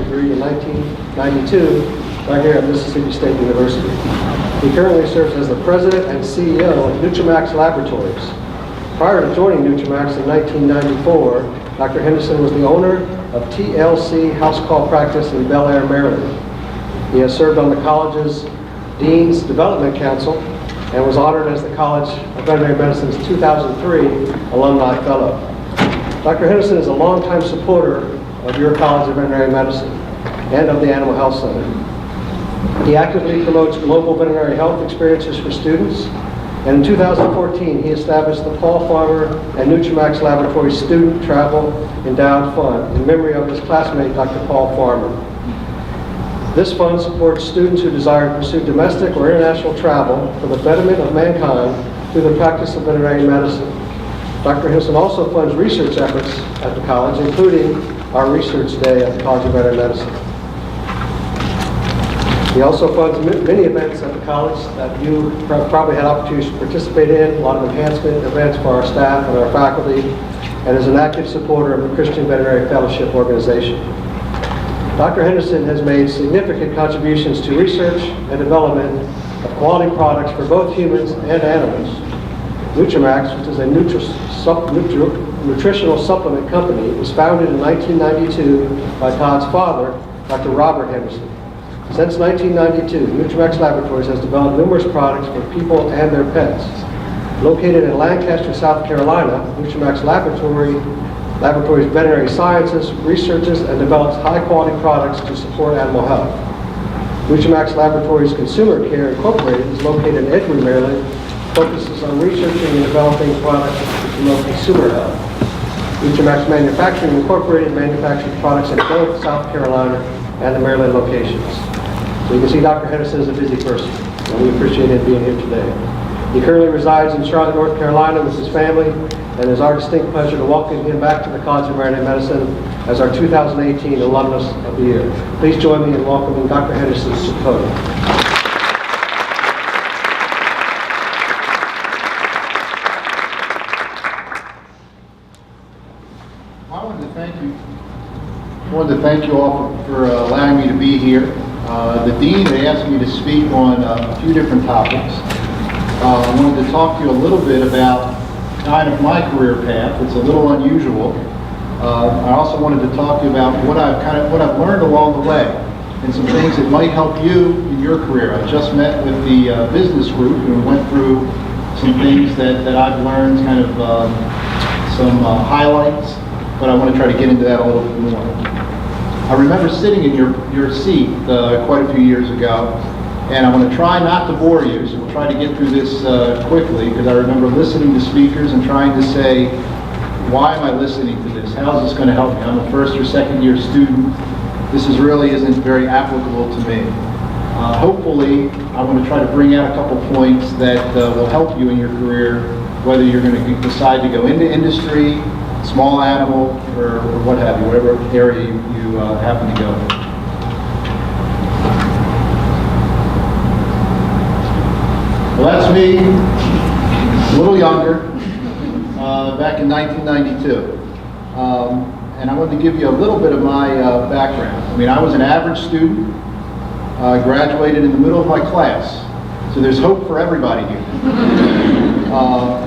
degree in 1992 right here at Mississippi State University. He currently serves as the president and CEO of Nutramax Laboratories. Prior to joining Nutramax in 1994, Dr. Henderson was the owner of TLC House Call Practice in Bel Air, Maryland. He has served on the college's Dean's Development Council and was honored as the College of Veterinary Medicine's 2003 Alumni Fellow. Dr. Henderson is a longtime supporter of your College of Veterinary Medicine and of the Animal Health Center. He actively promotes global veterinary health experiences for students, and in 2014 he established the Paul Farmer and Nutramax Laboratories Student Travel Endowed Fund in memory of his classmate Dr. Paul Farmer. This fund supports students who desire to pursue domestic or international travel for the betterment of mankind through the practice of veterinary medicine. Dr. Henderson also funds research efforts at the college, including our Research Day at the College of Veterinary Medicine. He also funds many events at the college that you probably had opportunities to participate in, a lot of enhancement events for our staff and our faculty, and is an active supporter of the Christian Veterinary Fellowship Organization. Dr. Henderson has made significant contributions to research and development of quality products for both humans and animals. Nutramax, which is a nutritional supplement company, was founded in 1992 by Todd's father, Dr. Robert Henderson. Since 1992, Nutramax Laboratories has developed numerous products for people and their pets. Located in Lancaster, South Carolina, Nutramax Laboratories veterinary sciences, researches, and develops high-quality products to support animal health. Nutramax Laboratories Consumer Care Incorporated is located in Edgewood, Maryland, focuses on researching and developing products to promote consumer health. Nutramax Manufacturing Incorporated manufactures products in both South Carolina and the Maryland locations. So you can see Dr. Henderson is a busy person, and we appreciate him being here today. He currently resides in Charlotte, North Carolina with his family, and it is our distinct pleasure to welcome him back to the College of Veterinary Medicine as our 2018 Alumnus of the Year. Please join me in welcoming Dr. Henderson to the podium. I wanted to thank you all for allowing me to be here. The Dean had asked me to speak on a few different topics. I wanted to talk to you a little bit about kind of my career path. It's a little unusual. I also wanted to talk to you about what I've learned along the way and some things that might help you in your career. I just met with the business group and went through some things that I've learned, kind of some highlights, but I want to try to get into that a little bit more. I remember sitting in your seat quite a few years ago, and I'm going to try not to bore you, so we'll try to get through this quickly, because I remember listening to speakers and trying to say, why am I listening to this? How is this going to help me? I'm a first or second year student. This really isn't very applicable to me. Hopefully, I'm going to try to bring out a couple points that will help you in your career, whether you're going to decide to go into industry, small animal, or what have you, whatever area you happen to go. Well, that's me, a little younger, back in 1992. And I wanted to give you a little bit of my background. I mean, I was an average student, graduated in the middle of my class, so there's hope for everybody here.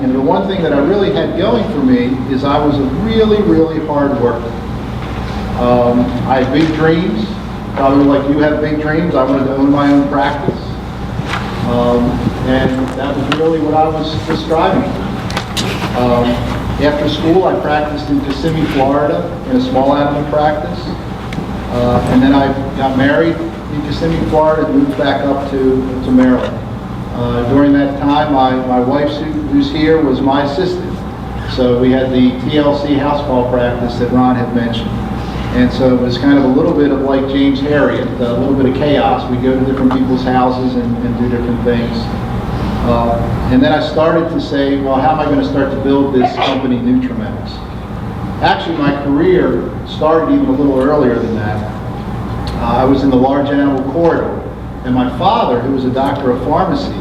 And the one thing that I really had going for me is I was a really, really hard worker. I had big dreams, probably like you have big dreams. I wanted to own my own practice. And that was really what I was striving for. After school, I practiced in Kissimmee, Florida, in a small animal practice. And then I got married in Kissimmee, Florida, and moved back up to Maryland. During that time, my wife, who's here, was my assistant. So we had the TLC house call practice that Ron had mentioned. And so it was kind of a little bit of like James Harriet, a little bit of chaos. We go to different people's houses and do different things. And then I started to say, well, how am I going to start to build this company, Nutramax? Actually, my career started even a little earlier than that. I was in the large animal corridor, and my father, who was a doctor of pharmacy,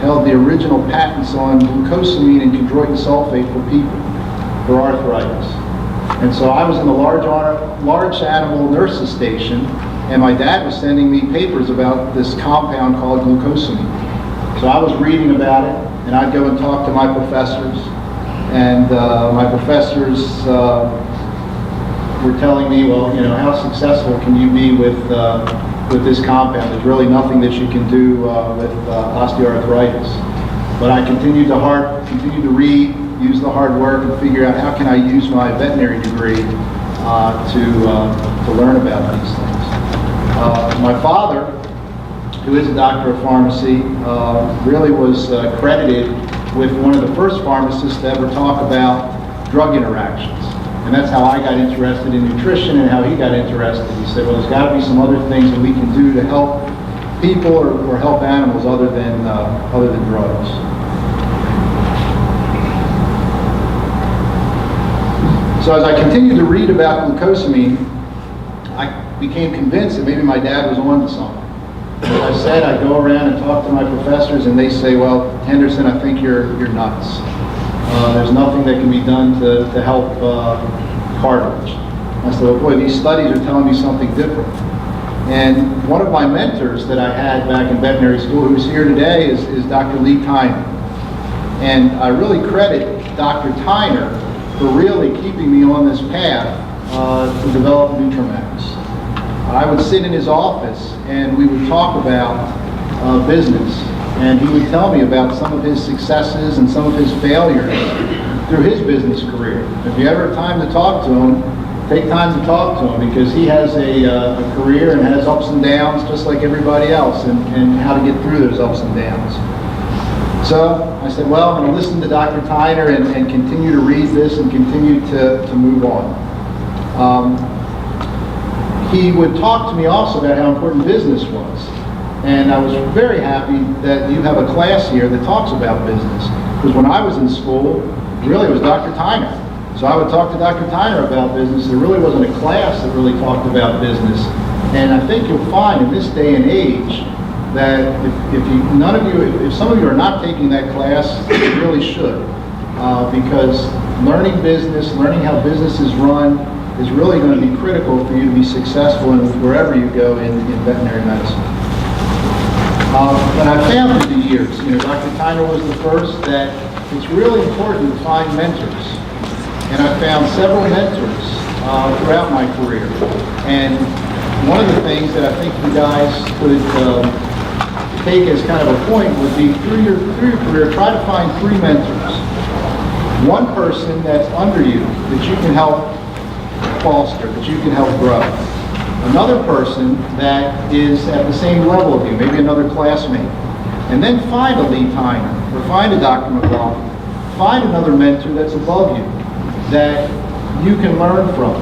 held the original patents on glucosamine and chondroitin sulfate for people, for arthritis. And so I was in the large animal nurses station, and my dad was sending me papers about this compound called glucosamine. So I was reading about it, and I'd go and talk to my professors, and my professors were telling me, well, you know, how successful can you be with this compound? There's really nothing that you can do with osteoarthritis. But I continued to read, use the hard work, and figure out how can I use my veterinary degree to learn about these things. My father, who is a doctor of pharmacy, really was credited with one of the first pharmacists to ever talk about drug interactions. And that's how I got interested in nutrition and how he got interested. He said, well, there's got to be some other things that we can do to help people or help animals other than drugs. So as I continued to read about glucosamine, I became convinced that maybe my dad was on to something. As I said, I go around and talk to my professors, and they say, well, Henderson, I think you're nuts. There's nothing that can be done to help cartilage. I said, well, boy, these studies are telling me something different. And one of my mentors that I had back in veterinary school, who's here today, is Dr. Lee Tyner. And I really credit Dr. Tyner for really keeping me on this path to develop nutramax. I would sit in his office and we would talk about business, and he would tell me about some of his successes and some of his failures through his business career. If you ever have time to talk to him, take time to talk to him, because he has a career and has ups and downs just like everybody else, and how to get through those ups and downs. So I said, well, I'm going to listen to Dr. Tyner and continue to read this and continue to move on. He would talk to me also about how important business was. And I was very happy that you have a class here that talks about business. Because when I was in school, really it was Dr. Tyner. So I would talk to Dr. Tyner about business. There really wasn't a class that really talked about business. And I think you'll find in this day and age that if some of you are not taking that class, you really should. Because learning business, learning how business is run, is really going to be critical for you to be successful in wherever you go in veterinary medicine. And I found through the years, Dr. Tyner was the first, that it's really important to find mentors. And I found several mentors throughout my career. And one of the things that I think you guys could take as kind of a point would be through your career, try to find 3 mentors. One person that's under you that you can help foster, that you can help grow. Another person that is at the same level of you, maybe another classmate. And then find a Lee Tyner, or find a Dr. McLaughlin. Find another mentor that's above you, that you can learn from.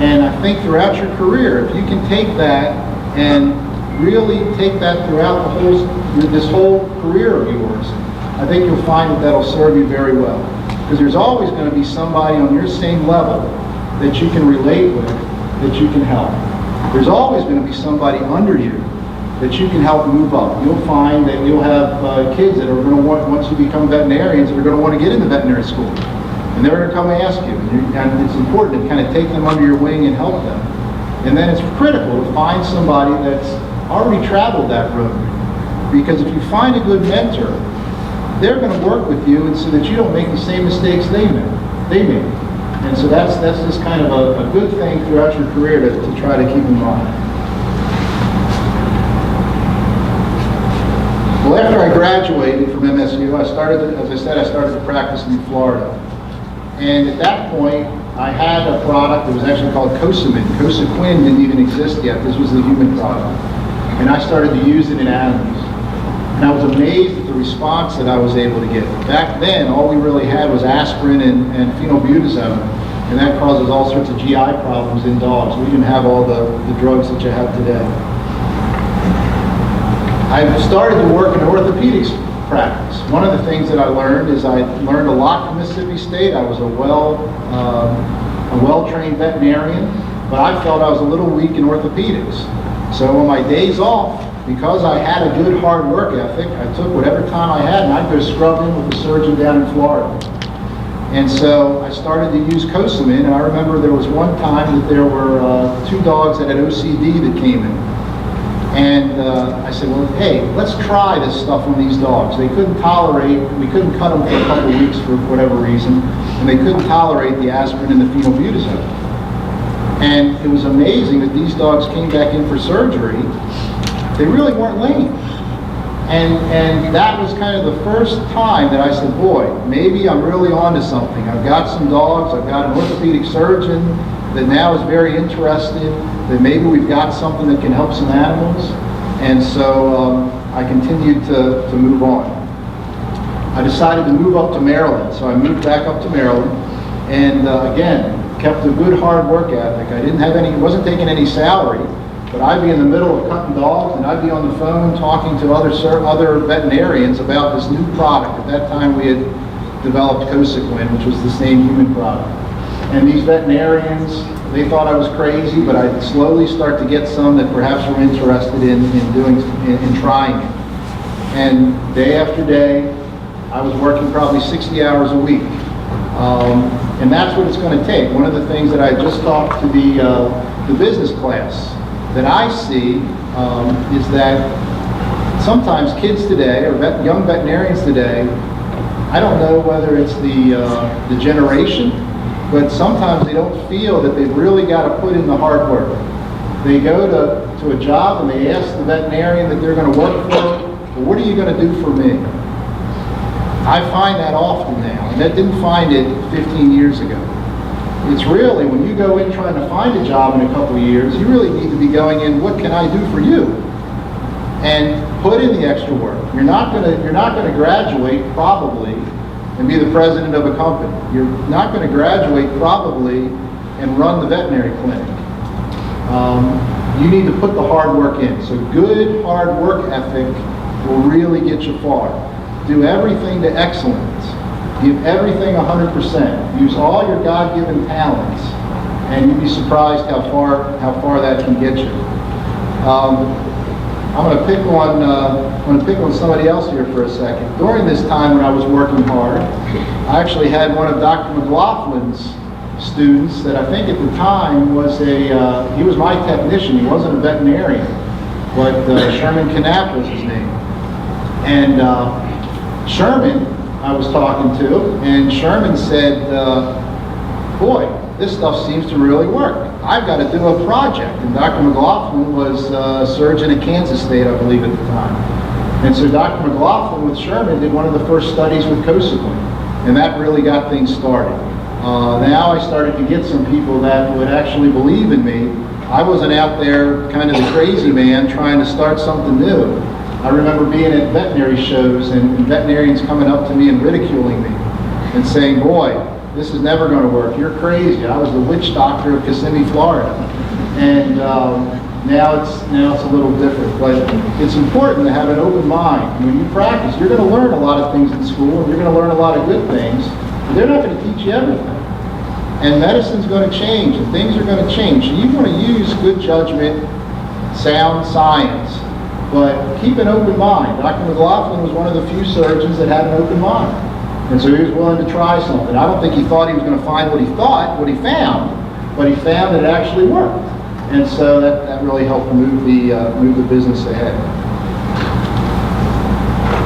And I think throughout your career, if you can take that and really take that throughout this whole career of yours, I think you'll find that that'll serve you very well. Because there's always going to be somebody on your same level that you can relate with, that you can help. There's always going to be somebody under you that you can help move up. You'll find that you'll have kids that are going to want, once you become veterinarians, that are going to want to get into veterinary school. And they're going to come and ask you. And it's important to kind of take them under your wing and help them. And then it's critical to find somebody that's already traveled that road. Because if you find a good mentor, they're going to work with you and so that you don't make the same mistakes they made. And so that's just kind of a good thing throughout your career to try to keep in mind. Well, after I graduated from MSU, I started to practice in Florida. And at that point, I had a product that was actually called Kosovan. Kosoquin didn't even exist yet. This was the human product. And I started to use it in animals. And I was amazed at the response that I was able to get. Back then, all we really had was aspirin and phenylbutazone, and that causes all sorts of GI problems in dogs. We didn't have all the drugs that you have today. I started to work in orthopedics practice. One of the things that I learned is I learned a lot from Mississippi State. I was a well-trained veterinarian, but I felt I was a little weak in orthopedics. So on my days off, because I had a good hard work ethic, I took whatever time I had and I'd go scrub in with a surgeon down in Florida. And so I started to use Kosovan, and I remember there was one time that there were 2 dogs that had OCD that came in. And I said, well, hey, let's try this stuff on these dogs. They couldn't tolerate, we couldn't cut them for a couple of weeks for whatever reason, and they couldn't tolerate the aspirin and the phenylbutazone. And it was amazing that these dogs came back in for surgery. They really weren't lame. And that was kind of the first time that I said, boy, maybe I'm really onto something. I've got some dogs, I've got an orthopedic surgeon that now is very interested, that maybe we've got something that can help some animals. And so I continued to move on. I decided to move up to Maryland, so I moved back up to Maryland, and again, kept a good hard work ethic. I didn't have any, wasn't taking any salary, but I'd be in the middle of cutting dogs, and I'd be on the phone talking to other veterinarians about this new product. At that time, we had developed Kosovan, which was the same human product. And these veterinarians, they thought I was crazy, but I'd slowly start to get some that perhaps were interested in trying it. And day after day, I was working probably 60 hours a week. And that's what it's going to take. One of the things that I just talked to the business class that I see is that sometimes kids today, or young veterinarians today, I don't know whether it's the generation, but sometimes they don't feel that they've really got to put in the hard work. They go to a job and they ask the veterinarian that they're going to work for, well, what are you going to do for me? I find that often now, and I didn't find it 15 years ago. It's really, when you go in trying to find a job in a couple of years, you really need to be going in, what can I do for you? And put in the extra work. You're not going to graduate probably and be the president of a company. You're not going to graduate probably and run the veterinary clinic. You need to put the hard work in. So good hard work ethic will really get you far. Do everything to excellence. Give everything 100%. Use all your God-given talents, and you'd be surprised how far that can get you. I'm going to pick on somebody else here for a second. During this time when I was working hard, I actually had one of Dr. McLaughlin's students that I think at the time was he was my technician. He wasn't a veterinarian, but Sherman Knapp was his name. And Sherman, I was talking to, and Sherman said, boy, this stuff seems to really work. I've got to do a project. And Dr. McLaughlin was a surgeon at Kansas State, I believe, at the time. And so Dr. McLaughlin with Sherman did one of the first studies with Kosovan, and that really got things started. Now I started to get some people that would actually believe in me. I wasn't out there kind of the crazy man trying to start something new. I remember being at veterinary shows and veterinarians coming up to me and ridiculing me and saying, boy, this is never going to work. You're crazy. I was the witch doctor of Kissimmee, Florida. And now it's a little different. But it's important to have an open mind. When you practice, you're going to learn a lot of things in school, and you're going to learn a lot of good things, but they're not going to teach you everything. And medicine's going to change, and things are going to change. So you want to use good judgment, sound science, but keep an open mind. Dr. McLaughlin was one of the few surgeons that had an open mind. And so he was willing to try something. I don't think he thought he was going to find what he found, but he found it actually worked. And so that really helped move the business ahead.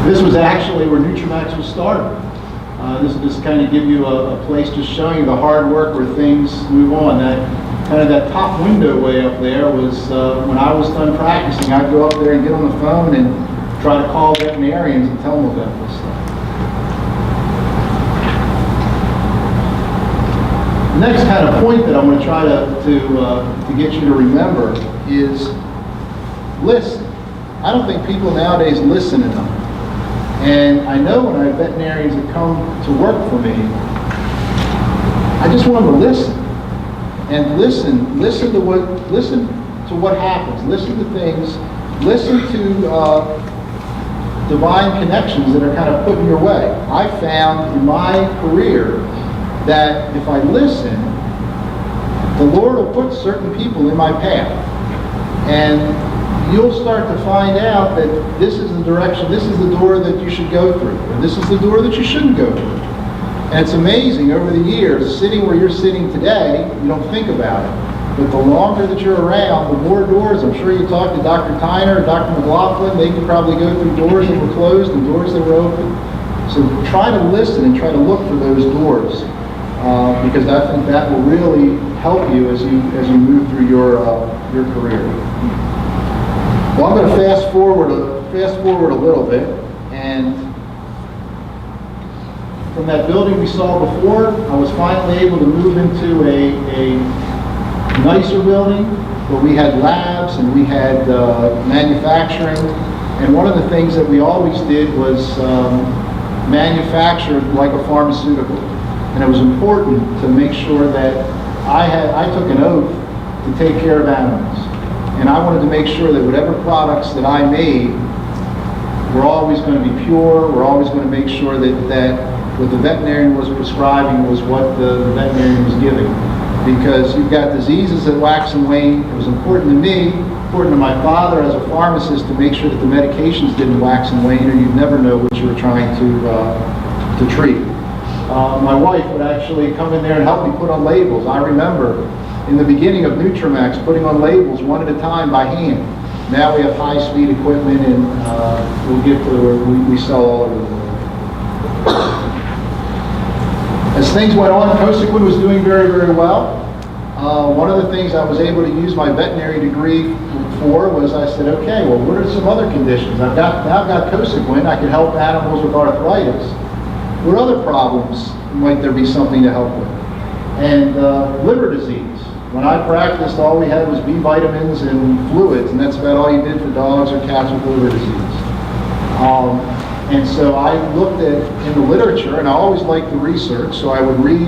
This was actually where Nutramax was started. This will just kind of give you a place just showing you the hard work where things move on. That top window way up there was when I was done practicing, I'd go up there and get on the phone and try to call veterinarians and tell them about this stuff. The next kind of point that I'm going to try to get you to remember is listen. I don't think people nowadays listen enough. And I know when I have veterinarians that come to work for me, I just want them to listen. And listen to what happens, listen to things, listen to divine connections that are kind of put in your way. I found in my career that if I listen, the Lord will put certain people in my path. And you'll start to find out that this is the direction, this is the door that you should go through, or this is the door that you shouldn't go through. And it's amazing, over the years, sitting where you're sitting today, you don't think about it. But the longer that you're around, the more doors. I'm sure you talked to Dr. Tyner or Dr. McLaughlin. They could probably go through doors that were closed and doors that were open. So try to listen and try to look for those doors, because I think that will really help you as you move through your career. Well, I'm going to fast forward a little bit, and from that building we saw before, I was finally able to move into a nicer building where we had labs and we had manufacturing. And one of the things that we always did was manufacture like a pharmaceutical. And it was important to make sure that I took an oath to take care of animals. And I wanted to make sure that whatever products that I made were always going to be pure. We're always going to make sure that what the veterinarian was prescribing was what the veterinarian was giving. Because you've got diseases that wax and wane. It was important to me, important to my father as a pharmacist, to make sure that the medications didn't wax and wane, or you'd never know what you were trying to treat. My wife would actually come in there and help me put on labels. I remember in the beginning of Nutramax putting on labels one at a time by hand. Now we have high-speed equipment, and we'll get to where we sell all over the world. As things went on, Kosovan was doing very, very well. One of the things I was able to use my veterinary degree for was I said, okay, well, what are some other conditions? Now I've got Kosovan. I can help animals with arthritis. What other problems might there be something to help with? And liver disease. When I practiced, all we had was B vitamins and fluids, and that's about all you did for dogs or cats with liver disease. And so I looked in the literature, and I always liked the research, so I would read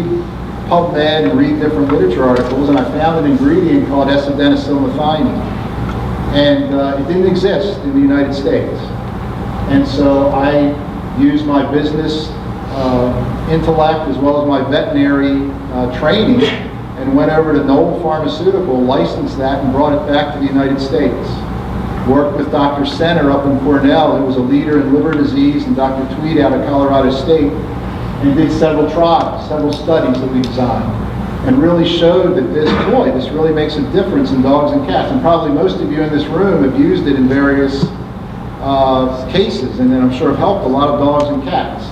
PubMed and read different literature articles, and I found an ingredient called S-adenosylmethionine. And it didn't exist in the United States. And so I used my business intellect as well as my veterinary training and went over to Noble Pharmaceutical, licensed that, and brought it back to the United States. Worked with Dr. Center up in Cornell, who was a leader in liver disease, and Dr. Tweed out of Colorado State, and did several trials, several studies that we designed, and really showed that this really makes a difference in dogs and cats. And probably most of you in this room have used it in various cases, and then I'm sure have helped a lot of dogs and cats.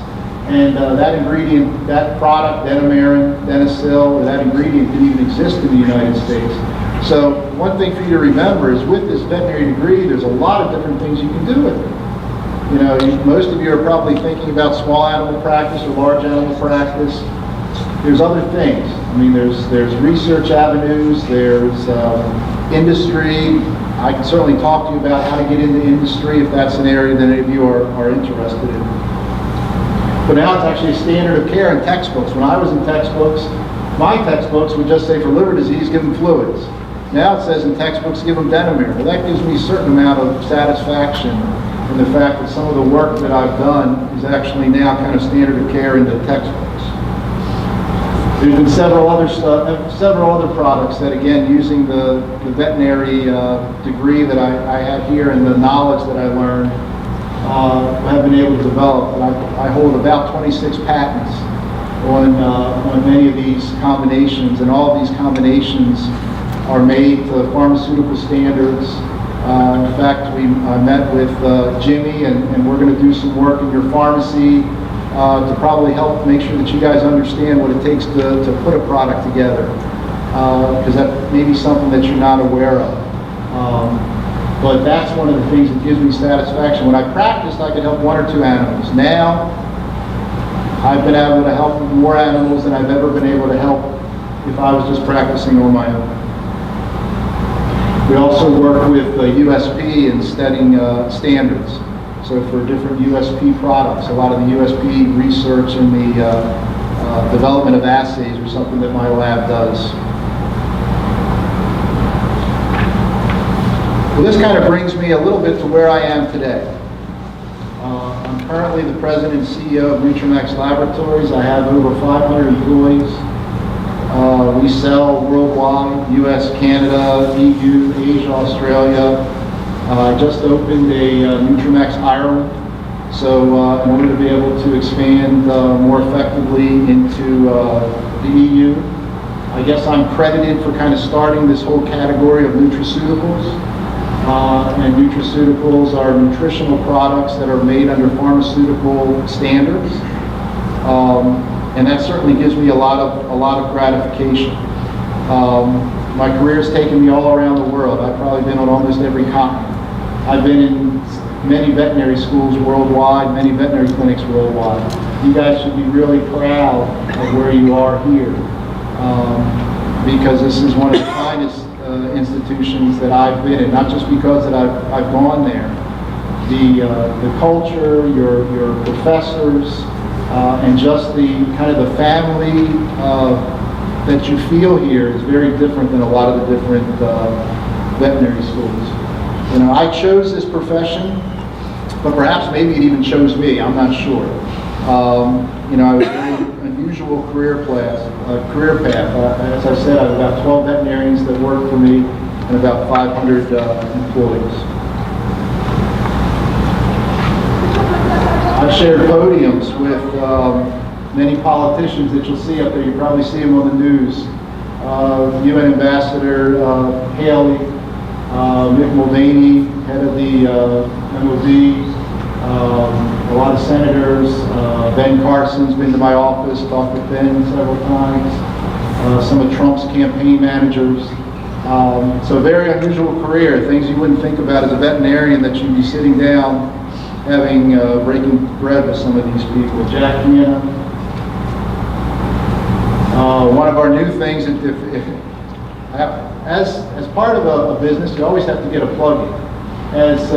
And that ingredient, that product, Denamarin, Denicil, that ingredient didn't even exist in the United States. So one thing for you to remember is with this veterinary degree, there's a lot of different things you can do with it. You know, most of you are probably thinking about small animal practice or large animal practice. There's other things. I mean, there's research avenues, there's industry. I can certainly talk to you about how to get into industry if that's an area that any of you are interested in. But now it's actually a standard of care in textbooks. When I was in textbooks, my textbooks would just say for liver disease, give them fluids. Now it says in textbooks, give them Denamir. Well, that gives me a certain amount of satisfaction in the fact that some of the work that I've done is actually now kind of standard of care in the textbooks. There's been several other products that, again, using the veterinary degree that I have here and the knowledge that I learned, have been able to develop. And I hold about 26 patents on many of these combinations, and all of these combinations are made to pharmaceutical standards. In fact, I met with Jimmy, and we're going to do some work in your pharmacy to probably help make sure that you guys understand what it takes to put a product together, because that may be something that you're not aware of. But that's one of the things that gives me satisfaction. When I practiced, I could help one or two animals. Now, I've been able to help more animals than I've ever been able to help if I was just practicing on my own. We also work with USP in studying standards. So for different USP products, a lot of the USP research and the development of assays are something that my lab does. Well, this kind of brings me a little bit to where I am today. I'm currently the president and CEO of Nutramax Laboratories. I have over 500 employees. We sell worldwide, US, Canada, EU, Asia, Australia. I just opened a Nutramax Ireland So in order to be able to expand more effectively into the EU, I guess I'm credited for kind of starting this whole category of nutraceuticals. And nutraceuticals are nutritional products that are made under pharmaceutical standards. And that certainly gives me a lot of gratification. My career has taken me all around the world. I've probably been on almost every continent. I've been in many veterinary schools worldwide, many veterinary clinics worldwide. You guys should be really proud of where you are here, because this is one of the finest institutions that I've been in, not just because that I've gone there. The culture, your professors, and just the kind of the family that you feel here is very different than a lot of the different veterinary schools. You know, I chose this profession, but perhaps maybe it even chose me. I'm not sure. You know, I was a very unusual career path. As I said, I have about 12 veterinarians that work for me and about 500 employees. I've shared podiums with many politicians that you'll see up there. You probably see them on the news. UN Ambassador Haley, Mick Mulvaney, head of the MOD, a lot of senators. Ben Carson's been to my office, talked with Ben several times. Some of Trump's campaign managers. So a very unusual career, things you wouldn't think about as a veterinarian, that you'd be sitting down having breaking bread with some of these people. Jack Hanna. One of our new things, as part of a business, you always have to get a plug-in. As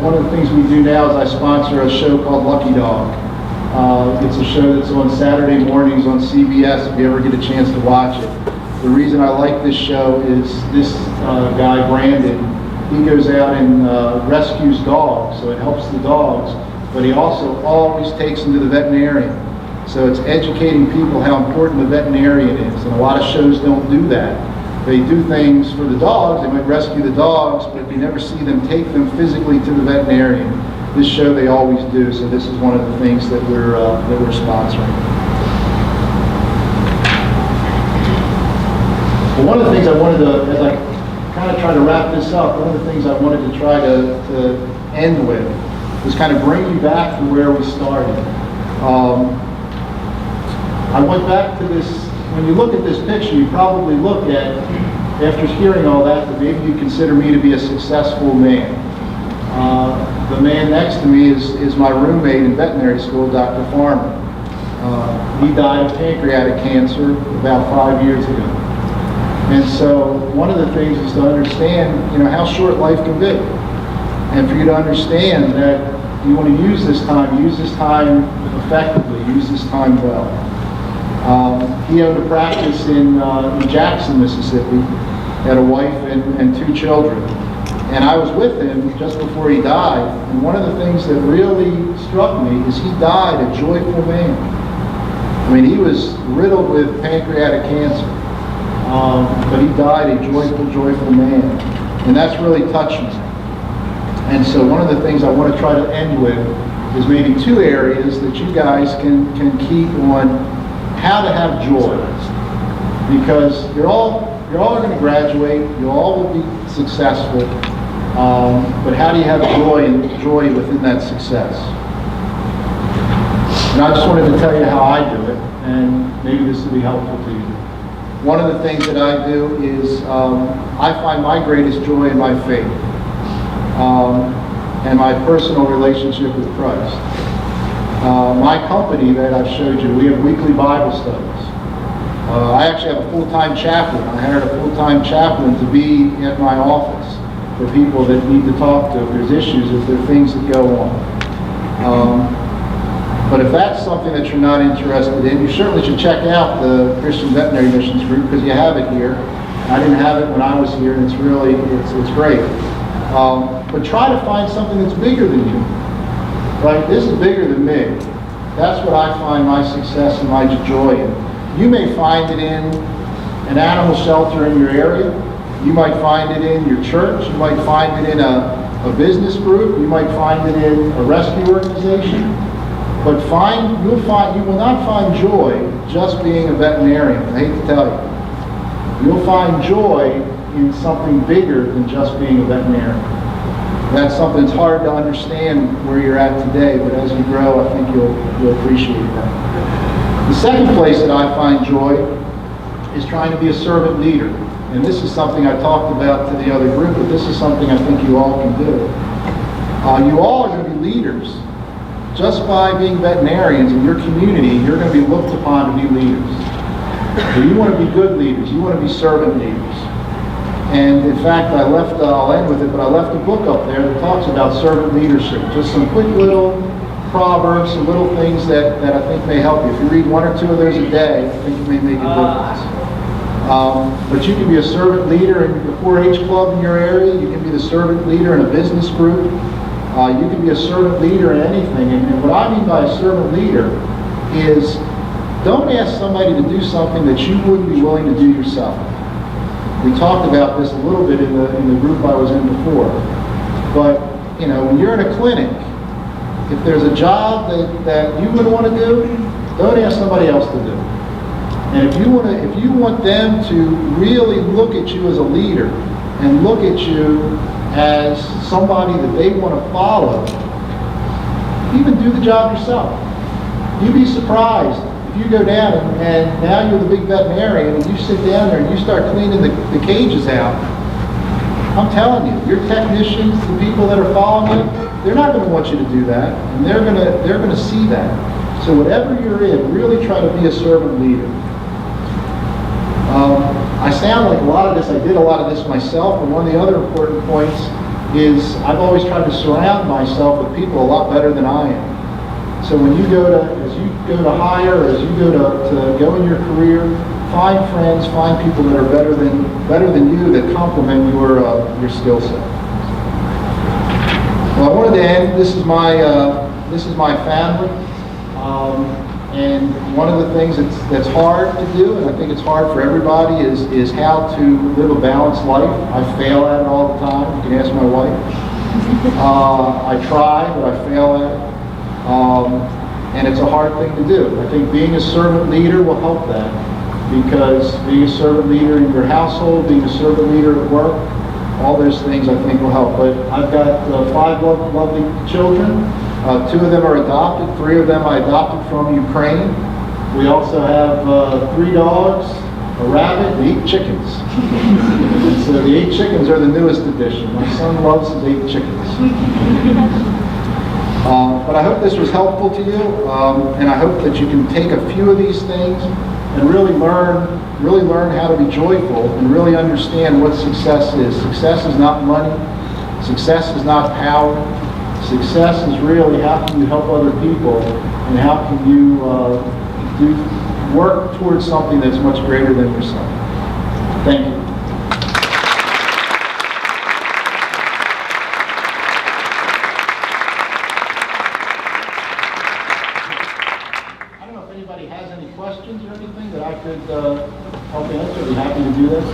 one of the things we do now is I sponsor a show called Lucky Dog. It's a show that's on Saturday mornings on CBS if you ever get a chance to watch it. The reason I like this show is this guy, Brandon, he goes out and rescues dogs, so it helps the dogs, but he also always takes them to the veterinarian. So it's educating people how important the veterinarian is, and a lot of shows don't do that. They do things for the dogs, they might rescue the dogs, but you never see them take them physically to the veterinarian. This show they always do, so this is one of the things that we're sponsoring. Well, one of the things I wanted to, as I kind of try to wrap this up, one of the things I wanted to try to end with was kind of bring you back to where we started. I went back to this. When you look at this picture, you probably look at, after hearing all that maybe you consider me to be a successful man. The man next to me is my roommate in veterinary school, Dr. Farmer. He died of pancreatic cancer about 5 years ago. And so one of the things is to understand, you know, how short life can be. And for you to understand that you want to use this time effectively, use this time well. He owned a practice in Jackson, Mississippi, had a wife and 2 children. And I was with him just before he died, and one of the things that really struck me is he died a joyful man. I mean, he was riddled with pancreatic cancer, but he died a joyful man. And that's really touched me. And so one of the things I want to try to end with is maybe 2 areas that you guys can keep on how to have joy, because you're all going to graduate, you all will be successful, but how do you have joy within that success? And I just wanted to tell you how I do it, and maybe this will be helpful to you. One of the things that I do is I find my greatest joy in my faith and my personal relationship with Christ. My company that I've showed you, we have weekly Bible studies. I actually have a full-time chaplain. I hired a full-time chaplain to be at my office for people that need to talk to if there's issues, if there are things that go on. But if that's something that you're not interested in, you certainly should check out the Christian Veterinary Missions Group, because you have it here. I didn't have it when I was here, and it's really, it's great. But try to find something that's bigger than you. Right? This is bigger than me. That's what I find my success and my joy in. You may find it in an animal shelter in your area. You might find it in your church. You might find it in a a business group, you might find it in a rescue organization, but you will not find joy just being a veterinarian. I hate to tell you. You'll find joy in something bigger than just being a veterinarian. That's something that's hard to understand where you're at today, but as you grow, I think you'll appreciate that. The second place that I find joy is trying to be a servant leader. And this is something I talked about to the other group, but this is something I think you all can do. You all are going to be leaders. Just by being veterinarians in your community, you're going to be looked upon to be leaders. So you want to be good leaders. You want to be servant leaders. And in fact, I'll end with it, but I left a book up there that talks about servant leadership. Just some quick little proverbs, some little things that I think may help you. If you read one or two of those a day, I think it may make a difference. But you can be a servant leader in the 4-H club in your area. You can be the servant leader in a business group. You can be a servant leader in anything. And what I mean by a servant leader is don't ask somebody to do something that you wouldn't be willing to do yourself. We talked about this a little bit in the group I was in before. But, you know, when you're in a clinic, if there's a job that you would want to do, don't ask somebody else to do it. And if you want them to really look at you as a leader and look at you as somebody that they want to follow, even do the job yourself. You'd be surprised if you go down and now you're the big veterinarian and you sit down there and you start cleaning the cages out. I'm telling you, your technicians, the people that are following you, they're not going to want you to do that, and they're going to see that. So whatever you're in, really try to be a servant leader. I sound like a lot of this, I did a lot of this myself, and one of the other important points is I've always tried to surround myself with people a lot better than I am. So when you go to, as you go to hire, as you go to go in your career, find friends, find people that are better than you, that complement your skill set. Well, I wanted to end, this is my family. And one of the things that's hard to do, and I think it's hard for everybody, is how to live a balanced life. I fail at it all the time. You can ask my wife. I try, but I fail at it. And it's a hard thing to do. I think being a servant leader will help that, because being a servant leader in your household, being a servant leader at work, all those things I think will help. But I've got 5 lovely children. 2 of them are adopted. 3 of them I adopted from Ukraine. We also have 3 dogs, a rabbit, and 8 chickens. So the 8 chickens are the newest addition. My son loves his 8 chickens. But I hope this was helpful to you, and I hope that you can take a few of these things and really learn how to be joyful and really understand what success is. Success is not money. Success is not power. Success is really how can you help other people, and how can you work towards something that's much greater than yourself. Thank you. I don't know if anybody has any questions or anything that I could help answer. I'd be happy to do this.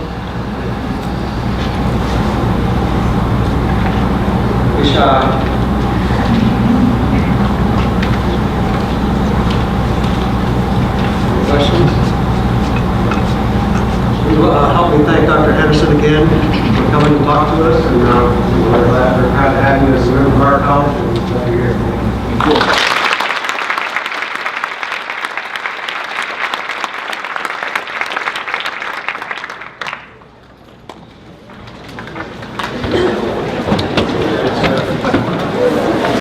Questions? Help me thank Dr. Henderson again for coming to talk to us, and we're glad to have you as a member of our college, and glad you're here.